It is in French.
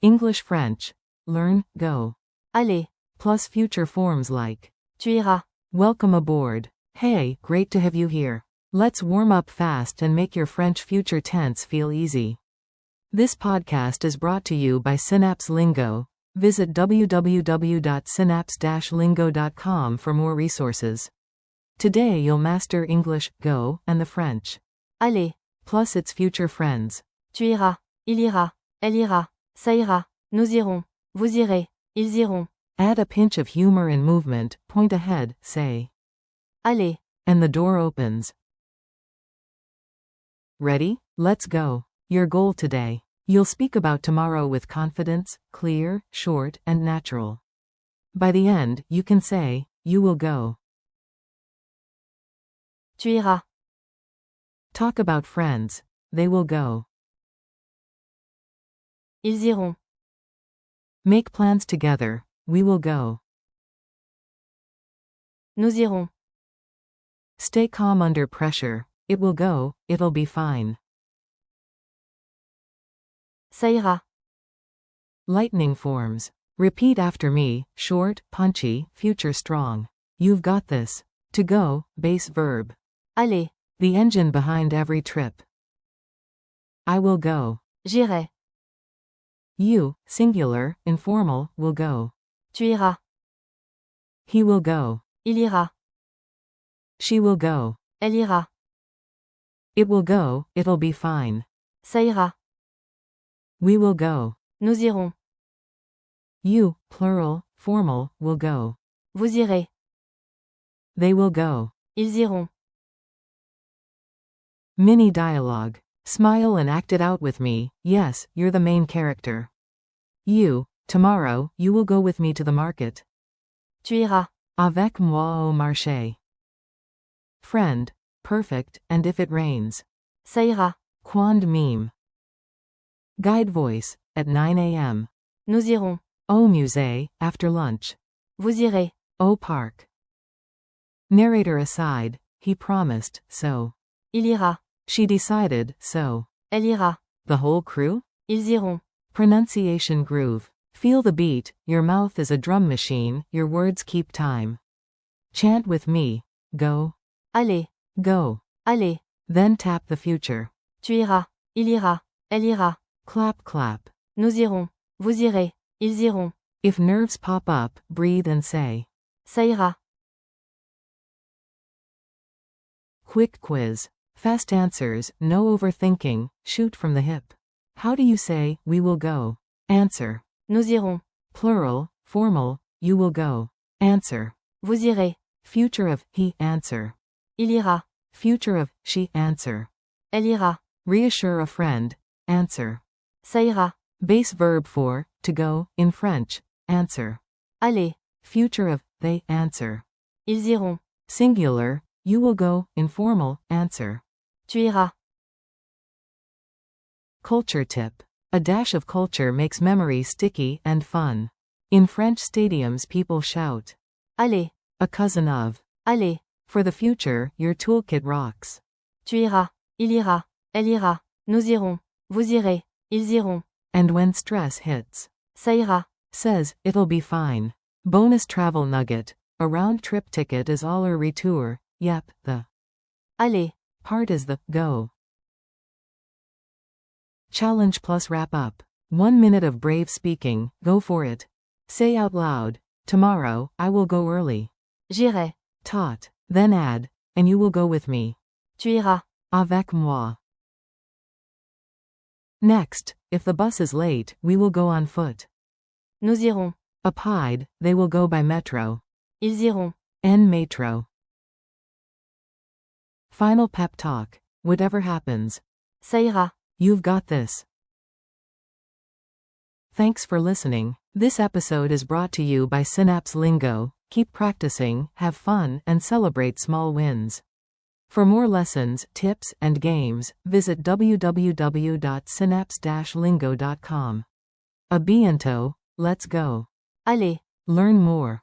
English French. Learn, go. Allez, Plus future forms like tu iras. welcome aboard. Hey, great to have you here. Let's warm up fast and make your French future tense feel easy. This podcast is brought to you by Synapse Lingo. Visit www.synapse-lingo.com for more resources. Today you'll master English, go, and the French. Allez, Plus its future friends. tu iras. Il ira. Elle ira. Ça ira. Nous irons. Vous irez. Ils iront. Add a pinch of humor and movement, point ahead, say. Allez, And the door opens. Ready? Let's go. Your goal today. You'll speak about tomorrow with confidence, clear, short, and natural. By the end, you can say, you will go. tu iras. Talk about friends. They will go. Ils iront. Make plans together. We will go. Nous irons. Stay calm under pressure. It will go, it'll be fine. Ça ira. Lightning forms. Repeat after me, short, punchy, future strong. You've got this. To go, base verb. Allez, The engine behind every trip. I will go. j'irai. You, singular, informal, will go. Tu iras. He will go. Il ira. She will go. Elle ira. It will go, it'll be fine. Ça ira. We will go. Nous irons. You, plural, formal, will go. Vous irez. They will go. Ils iront. Mini dialogue. Smile and act it out with me. Yes, you're the main character. You, tomorrow, you will go with me to the market. Tu iras. Avec moi au marché. Friend, perfect, and if it rains. Ça ira. Quand meme. Guide voice, at 9 a.m. Nous irons. Au musée, after lunch. Vous irez. Au parc. Narrator aside, he promised, so. Il ira. She decided, so. Elle ira. The whole crew? Ils iront. Pronunciation groove. Feel the beat, your mouth is a drum machine, your words keep time. Chant with me. Go. Allez, Go. allez. Then tap the future. Tu iras. Il ira. Elle ira. Clap clap. Nous irons. Vous irez. Ils iront. If nerves pop up, breathe and say. Ça ira. Quick quiz. Fast answers, no overthinking, shoot from the hip. How do you say, we will go? Answer. Nous irons. Plural, formal, you will go. Answer. Vous irez. Future of, he, answer. Il ira. Future of, she, answer. Elle ira. Reassure a friend. Answer. Ça ira. Base verb for, to go, in French. Answer. Allez. Future of, they, answer. Ils iront. Singular, you will go, informal, answer. Tu iras. Culture tip. A dash of culture makes memory sticky and fun. In French stadiums people shout. Allez. A cousin of. Allez. For the future, your toolkit rocks. Tu iras. Il ira. Elle ira. Nous irons. Vous irez. Ils iront. And when stress hits. Ça ira. Says, it'll be fine. Bonus travel nugget. A round trip ticket is all a retour. Yep, the Allez. part is the go. Challenge plus wrap up. 1 minute of brave speaking, go for it. Say out loud, tomorrow, I will go early. J'irai. Taught. Then add, and you will go with me. Tu iras. Avec moi. Next, if the bus is late, we will go on foot. Nous irons. Applied, they will go by metro. Ils iront. En metro. Final pep talk. Whatever happens. Ça ira. You've got this. Thanks for listening. This episode is brought to you by Synapse Lingo. Keep practicing, have fun, and celebrate small wins. For more lessons, tips, and games, visit www.synapse-lingo.com. A bientôt, let's go. Allez. Learn more.